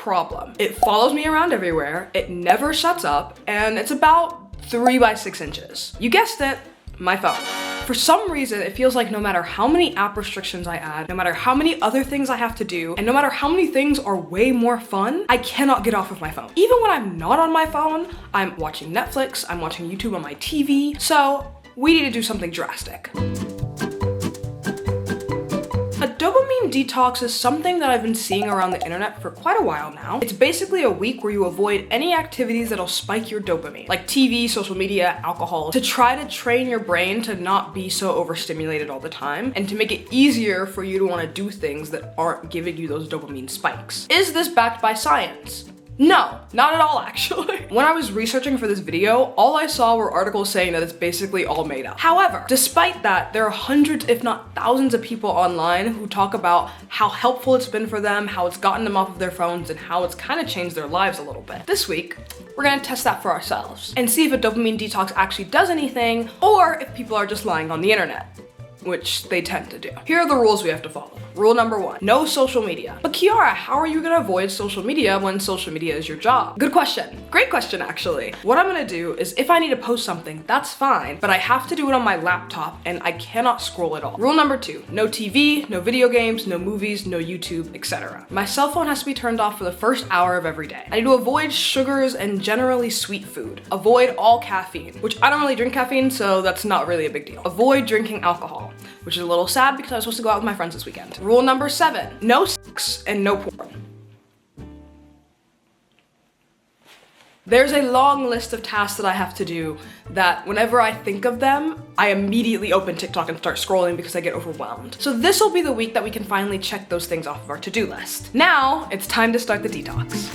problem. It follows me around everywhere, it never shuts up, and it's about 3 by 6 inches. You guessed it, my phone. For some reason, it feels like no matter how many app restrictions I add, no matter how many other things I have to do, and no matter how many things are way more fun, I cannot get off of my phone. Even when I'm not on my phone, I'm watching Netflix, I'm watching YouTube on my TV, so we need to do something drastic. A dopamine detox is something that I've been seeing around the internet for quite a while now. It's basically a week where you avoid any activities that'll spike your dopamine, like TV, social media, alcohol, to try to train your brain to not be so overstimulated all the time and to make it easier for you to want to do things that aren't giving you those dopamine spikes. Is this backed by science? No, not at all actually. When I was researching for this video, all I saw were articles saying that it's basically all made up. However, despite that, there are hundreds, if not thousands of people online who talk about how helpful it's been for them, how it's gotten them off of their phones, and how it's kind of changed their lives a little bit. This week, we're gonna test that for ourselves and see if a dopamine detox actually does anything, or if people are just lying on the internet, which they tend to do. Here are the rules we have to follow. Rule number 1, no social media. But Kiara, how are you gonna avoid social media when social media is your job? Good question. Great question, actually. What I'm gonna do is if I need to post something, that's fine, but I have to do it on my laptop and I cannot scroll at all. Rule number 2, no TV, no video games, no movies, no YouTube, etc. My cell phone has to be turned off for the first hour of every day. I need to avoid sugars and generally sweet food. Avoid all caffeine, which I don't really drink caffeine, so that's not really a big deal. Avoid drinking alcohol, which is a little sad because I was supposed to go out with my friends this weekend. Rule number 7, no sex and no porn. There's a long list of tasks that I have to do that whenever I think of them, I immediately open TikTok and start scrolling because I get overwhelmed. So this will be the week that we can finally check those things off of our to-do list. Now, it's time to start the detox.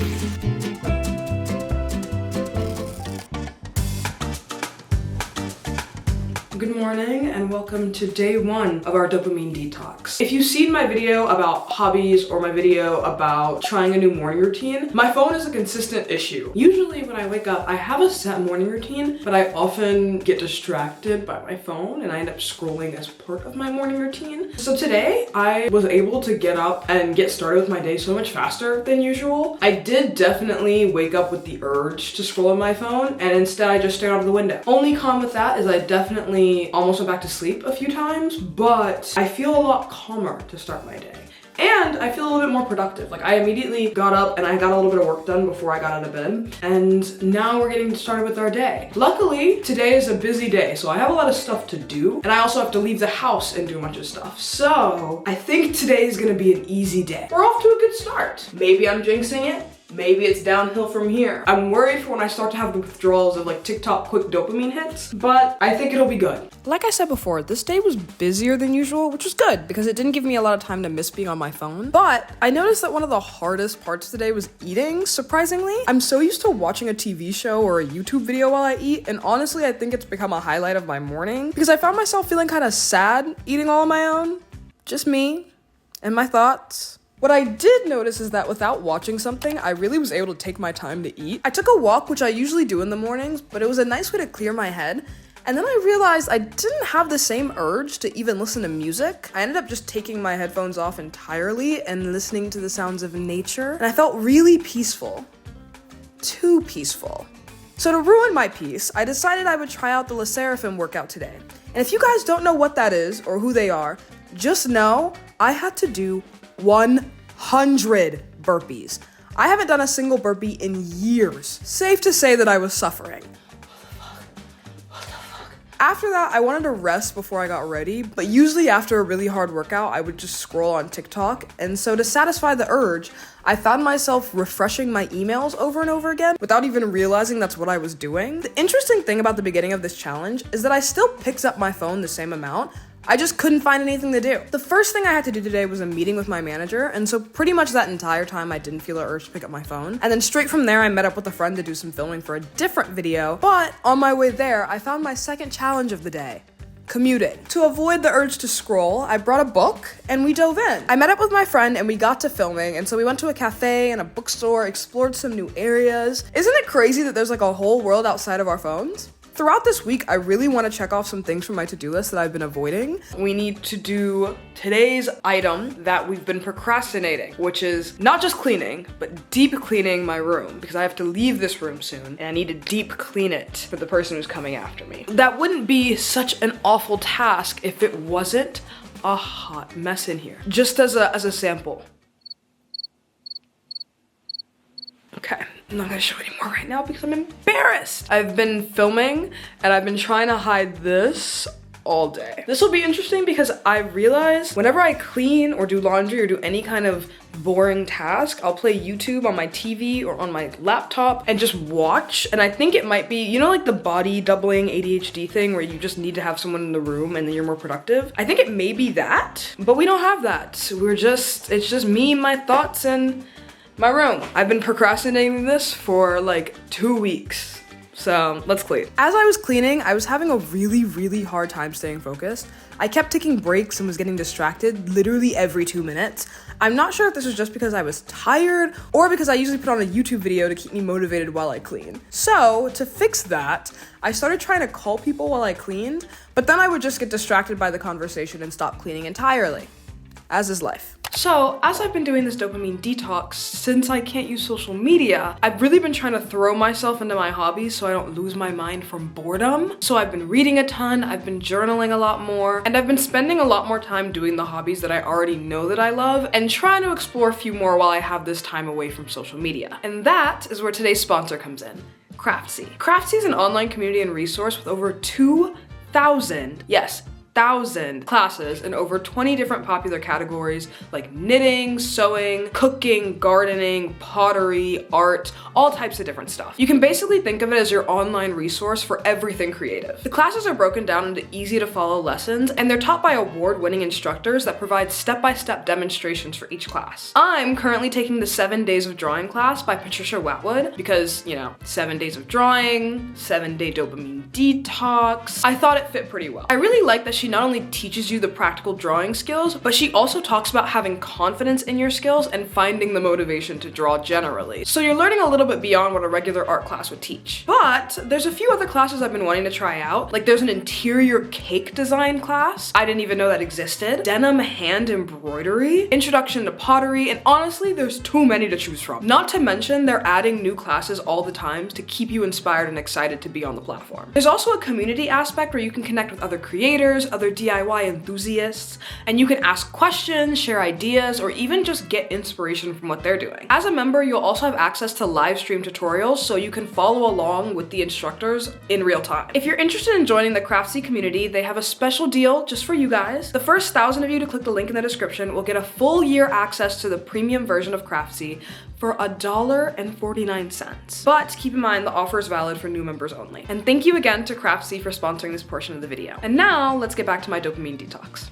Good morning and welcome to day 1 of our dopamine detox. If you've seen my video about hobbies or my video about trying a new morning routine, my phone is a consistent issue. Usually when I wake up, I have a set morning routine, but I often get distracted by my phone and I end up scrolling as part of my morning routine. So today I was able to get up and get started with my day so much faster than usual. I did definitely wake up with the urge to scroll on my phone and instead I just stared out of the window. Only con with that is I definitely almost went back to sleep a few times, but I feel a lot calmer to start my day. And I feel a little bit more productive. Like I immediately got up and I got a little bit of work done before I got out of bed. And now we're getting started with our day. Luckily, today is a busy day, so I have a lot of stuff to do. And I also have to leave the house and do a bunch of stuff. So I think today is gonna be an easy day. We're off to a good start. Maybe I'm jinxing it. Maybe it's downhill from here. I'm worried for when I start to have the withdrawals of like TikTok quick dopamine hits, but I think it'll be good. Like I said before, this day was busier than usual, which was good because it didn't give me a lot of time to miss being on my phone. But I noticed that one of the hardest parts today was eating, surprisingly. I'm so used to watching a TV show or a YouTube video while I eat, and honestly, I think it's become a highlight of my morning because I found myself feeling kind of sad eating all on my own. Just me and my thoughts. What I did notice is that without watching something, I really was able to take my time to eat. I took a walk, which I usually do in the mornings, but it was a nice way to clear my head. And then I realized I didn't have the same urge to even listen to music. I ended up just taking my headphones off entirely and listening to the sounds of nature. And I felt really peaceful. Too peaceful. So to ruin my peace, I decided I would try out the Le Sserafim workout today. And if you guys don't know what that is or who they are, just know I had to do 100 burpees. I haven't done a single burpee in years. Safe to say that I was suffering. After that, I wanted to rest before I got ready, but usually after a really hard workout, I would just scroll on TikTok. And so to satisfy the urge, I found myself refreshing my emails over and over again without even realizing that's what I was doing. The interesting thing about the beginning of this challenge is that I still picked up my phone the same amount. I just couldn't find anything to do. The first thing I had to do today was a meeting with my manager, and so pretty much that entire time I didn't feel an urge to pick up my phone. And then straight from there, I met up with a friend to do some filming for a different video, but on my way there, I found my second challenge of the day. Commuting. To avoid the urge to scroll, I brought a book and we dove in. I met up with my friend and we got to filming, and so we went to a cafe and a bookstore, explored some new areas. Isn't it crazy that there's like a whole world outside of our phones? Throughout this week, I really want to check off some things from my to-do list that I've been avoiding. We need to do today's item that we've been procrastinating, which is not just cleaning, but deep cleaning my room, because I have to leave this room soon and I need to deep clean it for the person who's coming after me. That wouldn't be such an awful task if it wasn't a hot mess in here. Just as a sample. Okay, I'm not gonna show anymore right now because I'm embarrassed. I've been filming and I've been trying to hide this all day. This will be interesting because I realize whenever I clean or do laundry or do any kind of boring task, I'll play YouTube on my TV or on my laptop and just watch. And I think it might be, you know, like the body doubling ADHD thing where you just need to have someone in the room and then you're more productive. I think it may be that, but we don't have that. It's just me, my thoughts, and my room. I've been procrastinating this for like 2 weeks. So let's clean. As I was cleaning, I was having a really hard time staying focused. I kept taking breaks and was getting distracted literally every 2 minutes. I'm not sure if this was just because I was tired or because I usually put on a YouTube video to keep me motivated while I clean. So to fix that, I started trying to call people while I cleaned, but then I would just get distracted by the conversation and stop cleaning entirely. As is life. So, as I've been doing this dopamine detox, since I can't use social media, I've really been trying to throw myself into my hobbies so I don't lose my mind from boredom. So I've been reading a ton, I've been journaling a lot more, and I've been spending a lot more time doing the hobbies that I already know that I love and trying to explore a few more while I have this time away from social media. And that is where today's sponsor comes in, Craftsy. Craftsy is an online community and resource with over 2,000, yes, 1,000 classes in over 20 different popular categories like knitting, sewing, cooking, gardening, pottery, art, all types of different stuff. You can basically think of it as your online resource for everything creative. The classes are broken down into easy to follow lessons, and they're taught by award-winning instructors that provide step-by-step demonstrations for each class. I'm currently taking the 7 Days of Drawing class by Patricia Watwood because, you know, 7 days of drawing, 7-day dopamine detox. I thought it fit pretty well. I really like that she not only teaches you the practical drawing skills, but she also talks about having confidence in your skills and finding the motivation to draw generally. So you're learning a little bit beyond what a regular art class would teach. But there's a few other classes I've been wanting to try out. Like there's an interior cake design class. I didn't even know that existed. Denim hand embroidery, introduction to pottery, and honestly, there's too many to choose from. Not to mention they're adding new classes all the time to keep you inspired and excited to be on the platform. There's also a community aspect where you can connect with other creators, other DIY enthusiasts, and you can ask questions, share ideas, or even just get inspiration from what they're doing. As a member, you'll also have access to live stream tutorials so you can follow along with the instructors in real time. If you're interested in joining the Craftsy community, they have a special deal just for you guys. The first 1,000 of you to click the link in the description will get a full year access to the premium version of Craftsy for $1.49. But keep in mind the offer is valid for new members only. And thank you again to Craftsy for sponsoring this portion of the video. And now let's get back to my dopamine detox.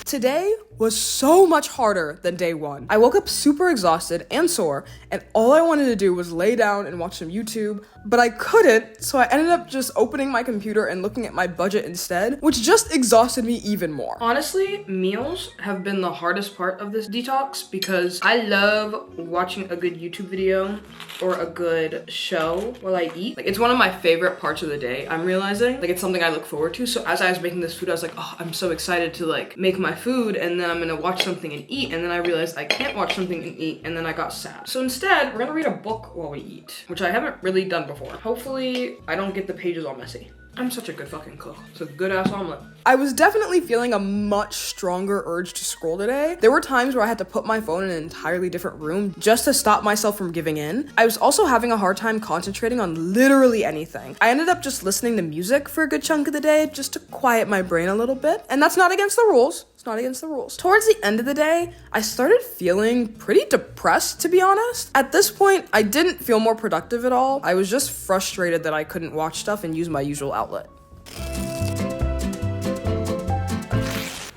Today was so much harder than day one. I woke up super exhausted and sore, and all I wanted to do was lay down and watch some YouTube, but I couldn't, so I ended up just opening my computer and looking at my budget instead, which just exhausted me even more. Honestly, meals have been the hardest part of this detox because I love watching a good YouTube video or a good show while I eat. Like, it's one of my favorite parts of the day, I'm realizing. Like, it's something I look forward to. So as I was making this food, I was like, oh, I'm so excited to like make my food, and then I'm gonna watch something and eat, and then I realized I can't watch something and eat, and then I got sad. So instead, we're gonna read a book while we eat, which I haven't really done before. Hopefully, I don't get the pages all messy. I'm such a good fucking cook. It's a good ass omelet. I was definitely feeling a much stronger urge to scroll today. There were times where I had to put my phone in an entirely different room just to stop myself from giving in. I was also having a hard time concentrating on literally anything. I ended up just listening to music for a good chunk of the day just to quiet my brain a little bit. And that's not against the rules. It's not against the rules. Towards the end of the day, I started feeling pretty depressed, to be honest. At this point, I didn't feel more productive at all. I was just frustrated that I couldn't watch stuff and use my usual outlet.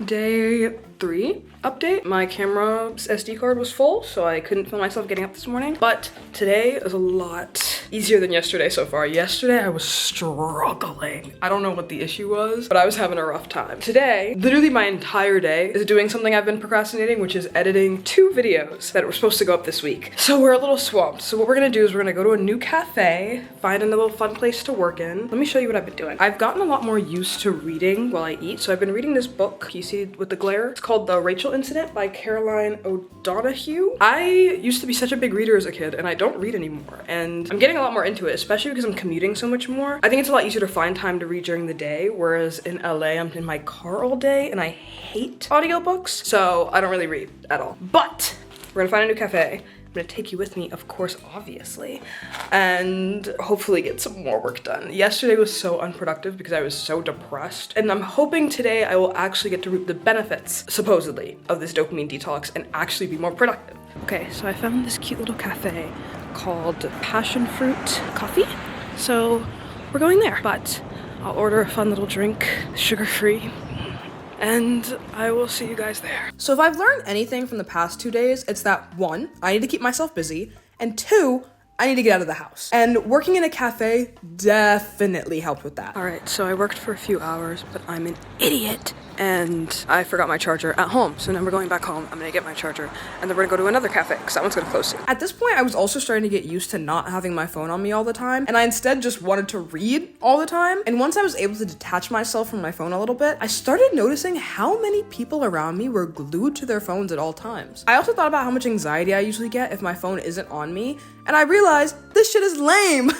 Day 3 update. My camera's SD card was full, so I couldn't film myself getting up this morning. But today is a lot easier than yesterday so far. Yesterday, I was struggling. I don't know what the issue was, but I was having a rough time. Today, literally my entire day is doing something I've been procrastinating, which is editing 2 videos that were supposed to go up this week. So we're a little swamped. So what we're gonna do is we're gonna go to a new cafe, find a little fun place to work in. Let me show you what I've been doing. I've gotten a lot more used to reading while I eat. So I've been reading this book, you see with the glare. It's called The Rachel Incident by Caroline O'Donoghue. I used to be such a big reader as a kid, and I don't read anymore. And I'm getting a lot more into it, especially because I'm commuting so much more. I think it's a lot easier to find time to read during the day, whereas in LA, I'm in my car all day and I hate audiobooks, so I don't really read at all. But we're gonna find a new cafe. I'm gonna take you with me, of course, obviously, and hopefully get some more work done. Yesterday was so unproductive because I was so depressed, and I'm hoping today I will actually get to reap the benefits, supposedly, of this dopamine detox and actually be more productive. Okay, so I found this cute little cafe called Passion Fruit Coffee, so we're going there, but I'll order a fun little drink, sugar-free, and I will see you guys there. So if I've learned anything from the past 2 days, it's that 1, I need to keep myself busy, and 2, I need to get out of the house. And working in a cafe definitely helped with that. All right, so I worked for a few hours, but I'm an idiot. And I forgot my charger at home. So now we're going back home. I'm gonna get my charger and then we're gonna go to another cafe because that one's gonna close soon. At this point, I was also starting to get used to not having my phone on me all the time. And I instead just wanted to read all the time. And once I was able to detach myself from my phone a little bit, I started noticing how many people around me were glued to their phones at all times. I also thought about how much anxiety I usually get if my phone isn't on me. And I realized this shit is lame.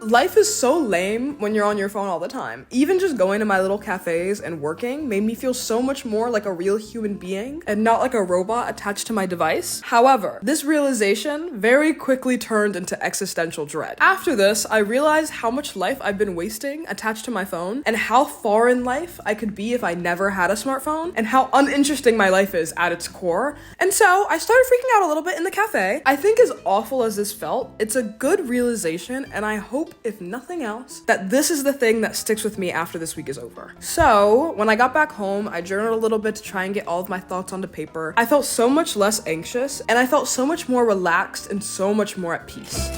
Life is so lame when you're on your phone all the time. Even just going to my little cafes and working made me feel so much more like a real human being and not like a robot attached to my device. However, this realization very quickly turned into existential dread. After this, I realized how much life I've been wasting attached to my phone and how far in life I could be if I never had a smartphone and how uninteresting my life is at its core. And so I started freaking out a little bit in the cafe. I think as awful as this felt, it's a good realization, and I hope, if nothing else, that this is the thing that sticks with me after this week is over. So when I got back home, I journaled a little bit to try and get all of my thoughts onto paper. I felt so much less anxious, and I felt so much more relaxed and so much more at peace.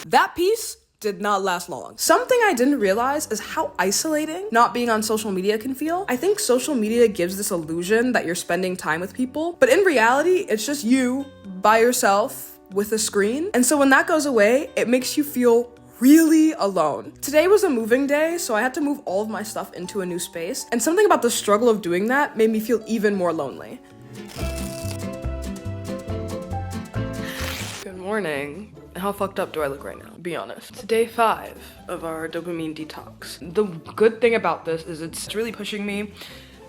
That peace did not last long. Something I didn't realize is how isolating not being on social media can feel. I think social media gives this illusion that you're spending time with people, but in reality, it's just you by yourself with a screen. And so when that goes away, it makes you feel really alone. Today was a moving day, so I had to move all of my stuff into a new space, and something about the struggle of doing that made me feel even more lonely. Good morning. How fucked up do I look right now? Be honest. It's day 5 of our dopamine detox. The good thing about this is it's really pushing me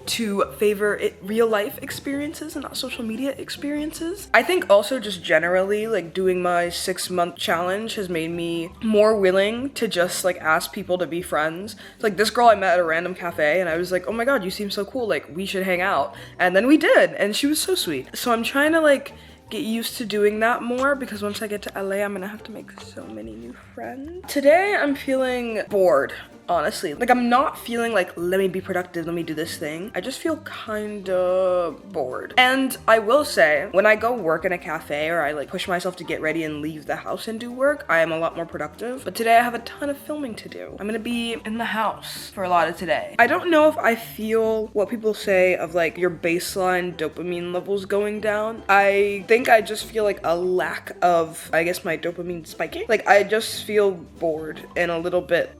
to favor real life experiences and not social media experiences. I think also just generally, like, doing my 6-month challenge has made me more willing to just like ask people to be friends. Like this girl I met at a random cafe and I was like, oh my god, you seem so cool, like we should hang out. And then we did, and she was so sweet. So I'm trying to like get used to doing that more because once I get to LA, I'm gonna have to make so many new friends. Today I'm feeling bored. Honestly, like I'm not feeling like, let me be productive, let me do this thing. I just feel kind of bored. And I will say, when I go work in a cafe or I like push myself to get ready and leave the house and do work, I am a lot more productive. But today I have a ton of filming to do. I'm gonna be in the house for a lot of today. I don't know if I feel what people say of like your baseline dopamine levels going down. I think I just feel like a lack of, I guess, my dopamine spiking. Like I just feel bored and a little bit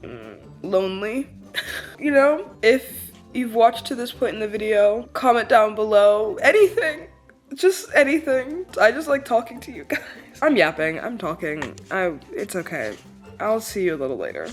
lonely. You know, if you've watched to this point in the video, comment down below anything, just anything. I just like talking to you guys. I'm yapping, I'm talking. It's okay. I'll see you a little later.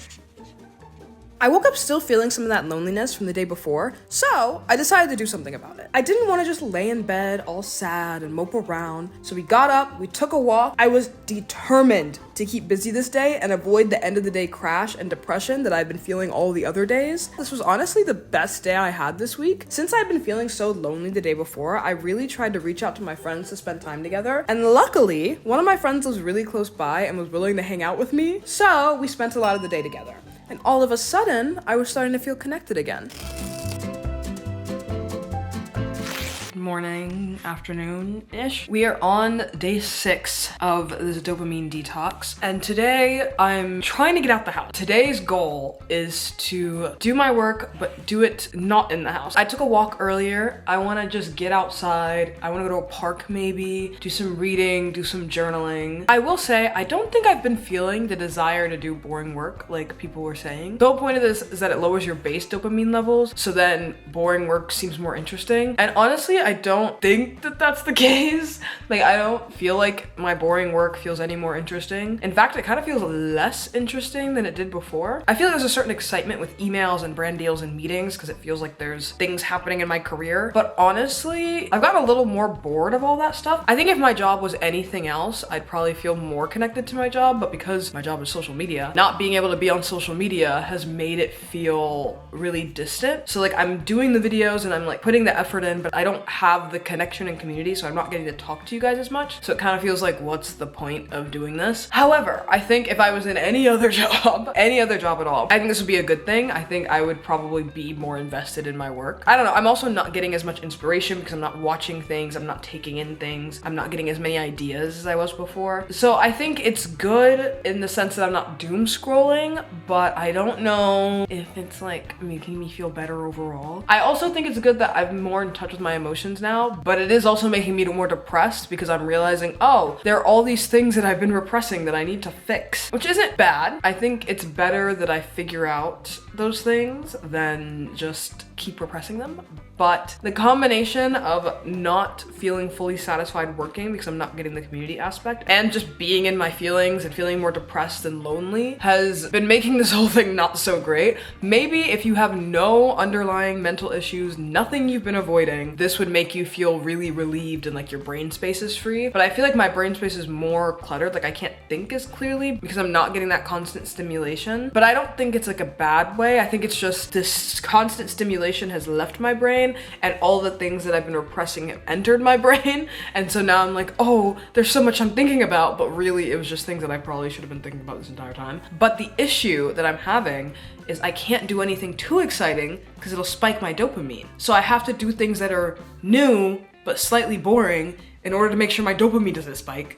I woke up still feeling some of that loneliness from the day before, so I decided to do something about it. I didn't want to just lay in bed all sad and mope around, so we got up, we took a walk. I was determined to keep busy this day and avoid the end of the day crash and depression that I've been feeling all the other days. This was honestly the best day I had this week. Since I've been feeling so lonely the day before, I really tried to reach out to my friends to spend time together, and luckily, one of my friends was really close by and was willing to hang out with me, so we spent a lot of the day together. And all of a sudden, I was starting to feel connected again. morning, afternoon-ish. We are on day 6 of this dopamine detox, and today I'm trying to get out the house. Today's goal is to do my work, but do it not in the house. I took a walk earlier. I want to just get outside. I want to go to a park maybe, do some reading, do some journaling. I will say, I don't think I've been feeling the desire to do boring work like people were saying. The whole point of this is that it lowers your base dopamine levels, so then boring work seems more interesting. And honestly, I don't think that that's the case. Like, I don't feel like my boring work feels any more interesting. In fact, it kind of feels less interesting than it did before. I feel like there's a certain excitement with emails and brand deals and meetings because it feels like there's things happening in my career. But honestly, I've gotten a little more bored of all that stuff. I think if my job was anything else, I'd probably feel more connected to my job. But because my job is social media, not being able to be on social media has made it feel really distant. So like, I'm doing the videos and I'm like putting the effort in, but I don't have the connection and community, so I'm not getting to talk to you guys as much. So it kind of feels like, what's the point of doing this? However, I think if I was in any other job at all, I think this would be a good thing. I think I would probably be more invested in my work. I don't know, I'm also not getting as much inspiration because I'm not watching things, I'm not taking in things, I'm not getting as many ideas as I was before. So I think it's good in the sense that I'm not doom scrolling, but I don't know if it's like making me feel better overall. I also think it's good that I'm more in touch with my emotions now, but it is also making me more depressed because I'm realizing, oh, there are all these things that I've been repressing that I need to fix, which isn't bad. I think it's better that I figure out those things than just keep repressing them. But the combination of not feeling fully satisfied working because I'm not getting the community aspect and just being in my feelings and feeling more depressed and lonely has been making this whole thing not so great. Maybe if you have no underlying mental issues, nothing you've been avoiding, this would make you feel really relieved and like your brain space is free. But I feel like my brain space is more cluttered. Like, I can't think as clearly because I'm not getting that constant stimulation. But I don't think it's like a bad way. I think it's just this constant stimulation has left my brain and all the things that I've been repressing have entered my brain. And so now I'm like, oh, there's so much I'm thinking about, but really it was just things that I probably should have been thinking about this entire time. But the issue that I'm having is I can't do anything too exciting because it'll spike my dopamine. So I have to do things that are new but slightly boring in order to make sure my dopamine doesn't spike.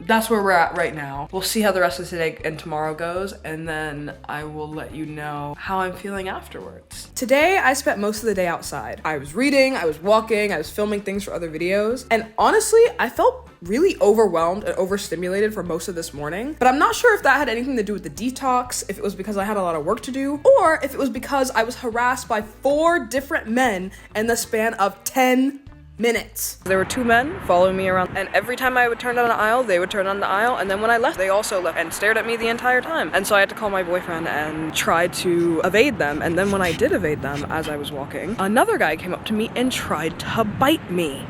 That's where we're at right now. We'll see how the rest of today and tomorrow goes, and then I will let you know how I'm feeling afterwards. Today, I spent most of the day outside. I was reading, I was walking, I was filming things for other videos, and honestly, I felt really overwhelmed and overstimulated for most of this morning. But I'm not sure if that had anything to do with the detox, if it was because I had a lot of work to do, or if it was because I was harassed by 4 different men in the span of 10 minutes. There were 2 men following me around, and every time I would turn down an aisle, they would turn on the aisle, and then when I left, they also left and stared at me the entire time. And so I had to call my boyfriend and try to evade them, and then when I did evade them as I was walking, another guy came up to me and tried to bite me.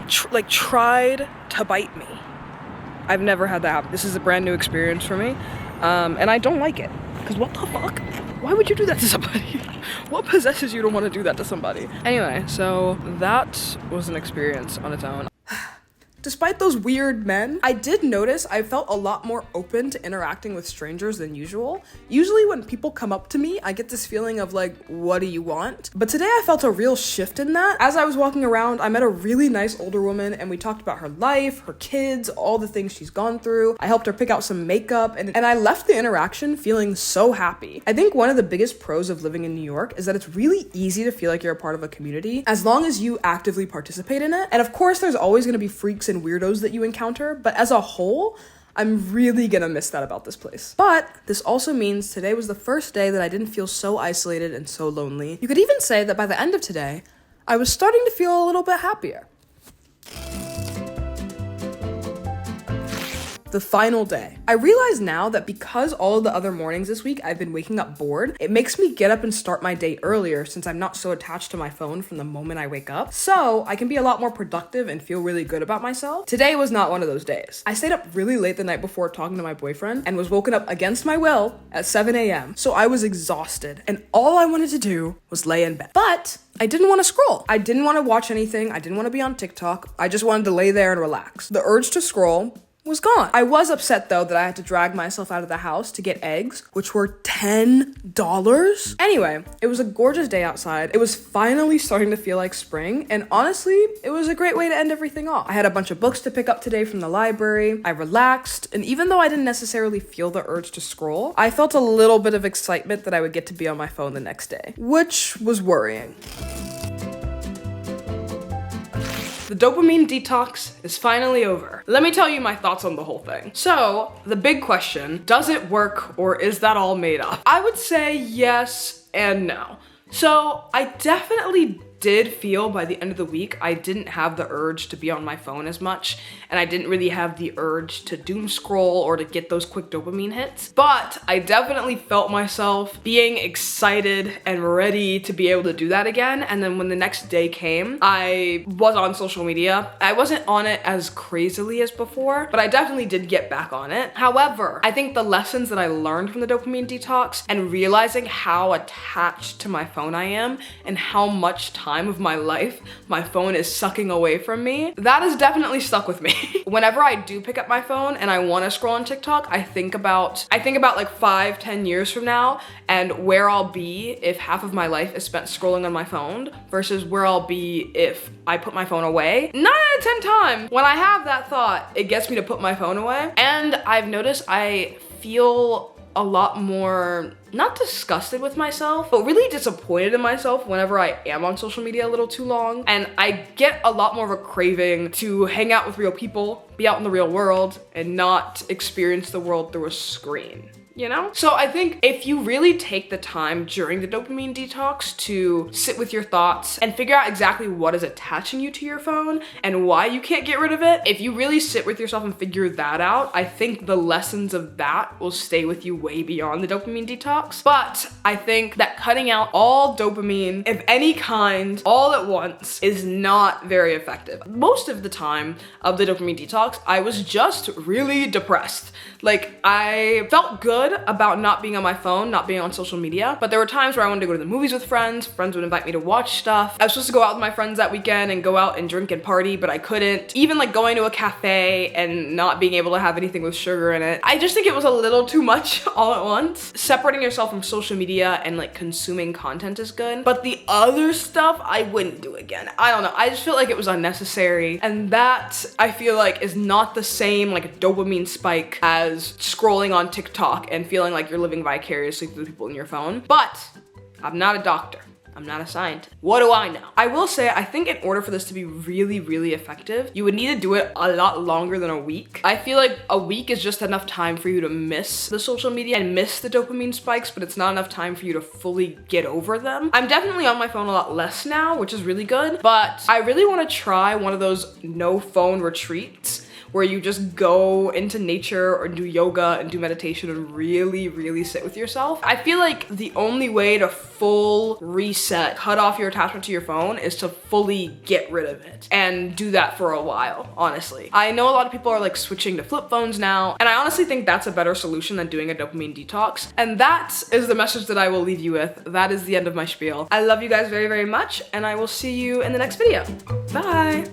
Tried to bite me. I've never had that happen. This is a brand new experience for me, and I don't like it, because what the fuck? Why would you do that to somebody? What possesses you to want to do that to somebody? Anyway, so that was an experience on its own. Despite those weird men, I did notice I felt a lot more open to interacting with strangers than usual. Usually when people come up to me, I get this feeling of like, what do you want? But today I felt a real shift in that. As I was walking around, I met a really nice older woman and we talked about her life, her kids, all the things she's gone through. I helped her pick out some makeup and I left the interaction feeling so happy. I think one of the biggest pros of living in New York is that it's really easy to feel like you're a part of a community as long as you actively participate in it. And of course, there's always gonna be freaks and weirdos that you encounter, but as a whole, I'm really gonna miss that about this place. But this also means today was the first day that I didn't feel so isolated and so lonely. You could even say that by the end of today, I was starting to feel a little bit happier. The final day. I realize now that because all of the other mornings this week I've been waking up bored, it makes me get up and start my day earlier since I'm not so attached to my phone from the moment I wake up. So I can be a lot more productive and feel really good about myself. Today was not one of those days. I stayed up really late the night before talking to my boyfriend and was woken up against my will at 7 a.m. So I was exhausted and all I wanted to do was lay in bed. But I didn't want to scroll. I didn't want to watch anything. I didn't want to be on TikTok. I just wanted to lay there and relax. The urge to scroll was gone. I was upset though that I had to drag myself out of the house to get eggs, which were $10. Anyway, it was a gorgeous day outside. It was finally starting to feel like spring, and honestly, it was a great way to end everything off. I had a bunch of books to pick up today from the library. I relaxed, and even though I didn't necessarily feel the urge to scroll, I felt a little bit of excitement that I would get to be on my phone the next day, which was worrying. The dopamine detox is finally over. Let me tell you my thoughts on the whole thing. So, the big question, does it work or is that all made up? I would say yes and no. So, I definitely did feel by the end of the week I didn't have the urge to be on my phone as much, and I didn't really have the urge to doom scroll or to get those quick dopamine hits. But I definitely felt myself being excited and ready to be able to do that again. And then when the next day came, I was on social media. I wasn't on it as crazily as before, but I definitely did get back on it. However, I think the lessons that I learned from the dopamine detox and realizing how attached to my phone I am and how much time of my life my phone is sucking away from me, that has definitely stuck with me. Whenever I do pick up my phone and I want to scroll on TikTok, I think about like 5-10 years from now and where I'll be if half of my life is spent scrolling on my phone versus where I'll be if I put my phone away. 9 out of 10 times when I have that thought, it gets me to put my phone away. And I've noticed I feel a lot more, not disgusted with myself, but really disappointed in myself whenever I am on social media a little too long. And I get a lot more of a craving to hang out with real people, be out in the real world, and not experience the world through a screen. You know? So I think if you really take the time during the dopamine detox to sit with your thoughts and figure out exactly what is attaching you to your phone and why you can't get rid of it, if you really sit with yourself and figure that out, I think the lessons of that will stay with you way beyond the dopamine detox. But I think that cutting out all dopamine of any kind all at once is not very effective. Most of the time of the dopamine detox, I was just really depressed. Like, I felt good about not being on my phone, not being on social media, but there were times where I wanted to go to the movies with friends. Friends would invite me to watch stuff. I was supposed to go out with my friends that weekend and go out and drink and party, but I couldn't. Even like going to a cafe and not being able to have anything with sugar in it. I just think it was a little too much all at once. Separating yourself from social media and like consuming content is good, but the other stuff I wouldn't do again. I don't know. I just feel like it was unnecessary, and that I feel like is not the same like a dopamine spike as scrolling on TikTok and feeling like you're living vicariously through the people in your phone. But I'm not a doctor. I'm not a scientist. What do I know? I will say, I think in order for this to be really, really effective, you would need to do it a lot longer than a week. I feel like a week is just enough time for you to miss the social media and miss the dopamine spikes, but it's not enough time for you to fully get over them. I'm definitely on my phone a lot less now, which is really good, but I really want to try one of those no phone retreats where you just go into nature or do yoga and do meditation and really, really sit with yourself. I feel like the only way to full reset, cut off your attachment to your phone is to fully get rid of it and do that for a while, honestly. I know a lot of people are like switching to flip phones now, and I honestly think that's a better solution than doing a dopamine detox. And that is the message that I will leave you with. That is the end of my spiel. I love you guys very, very much, and I will see you in the next video. Bye.